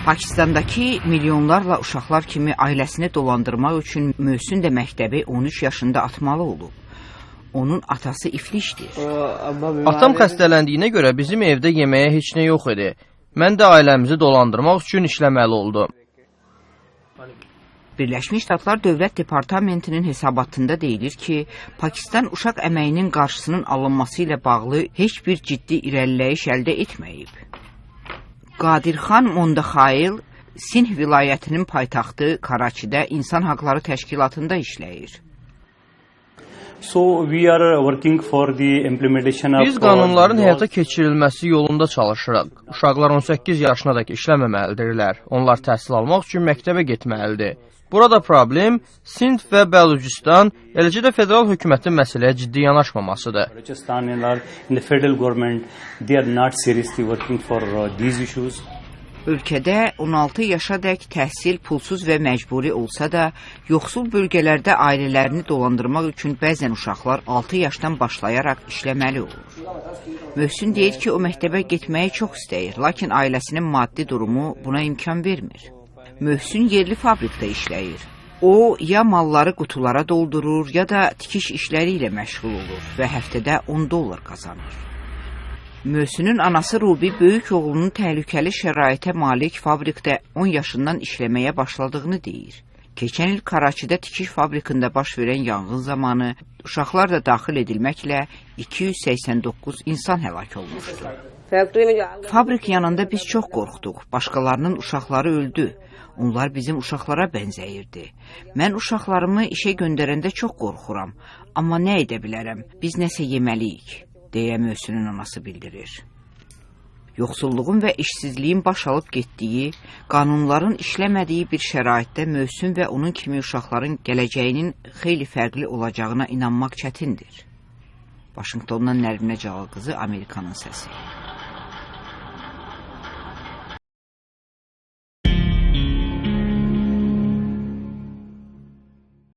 Pakistandakı milyonlarla uşaqlar kimi ailəsini dolandırmaq üçün Möhsün də məktəbi 13 yaşında atmalı olub. Onun atası iflicdir. Atam xəstələndiyinə görə bizim evdə yeməyə heç nə yox idi. Mən də ailəmizi dolandırmaq üçün işləməli oldum. Birləşmiş Ştatlar Dövlət Departamentinin hesabatında deyilir ki, Pakistan uşaq əməyinin qarşısının alınması ilə bağlı heç bir ciddi irəliləyiş əldə etməyib. Qadirxan Mondaxayl Sindh vilayətinin paytaxtı Karachidə İnsan Haqları Təşkilatında işləyir. Biz qanunların həyata keçirilməsi yolunda çalışırıq. Uşaqlar 18 yaşınadək işləməməlidirlər. Onlar təhsil almaq üçün məktəbə getməlidir. Burada problem Sindh və Bəlucistan, eləcə də federal hökumətin məsələyə ciddi yanaşmamasıdır. Ölkədə 16 yaşadək təhsil pulsuz və məcburi olsa da, yoxsul bölgələrdə ailələrini dolandırmaq üçün bəzən uşaqlar 6 yaşdan başlayaraq işləməli olur. Möhsün deyir ki, o məktəbə getməyi çox istəyir, lakin ailəsinin maddi durumu buna imkan vermir. Möhsün yerli fabrikdə işləyir. O, ya malları qutulara doldurur, ya da tikiş işləri ilə məşğul olur və həftədə $10 qazanır. Möhsünün anası Rubi böyük oğlunun təhlükəli şəraitə malik fabrikdə 10 yaşından işləməyə başladığını deyir. Keçən il Karachidə tikiş fabrikində baş verən yanğın zamanı uşaqlar da daxil edilməklə 289 insan həlak olmuşdu. Fabrik yanında biz çox qorxduq. Başqalarının uşaqları öldü. Onlar bizim uşaqlara bənzəyirdi. Mən uşaqlarımı işə göndərəndə çox qorxuram. Amma nə edə bilərəm? Biz nəsə yeməliyik, deyə Möhsünün anası bildirir. Yoxsulluğun və işsizliyin baş alıb getdiyi, qanunların işləmədiyi bir şəraitdə Möhsün və onun kimi uşaqların gələcəyinin xeyli fərqli olacağına inanmaq çətindir. Vaşinqtondan Nərminə Cəlal qızı, Amerikanın səsi.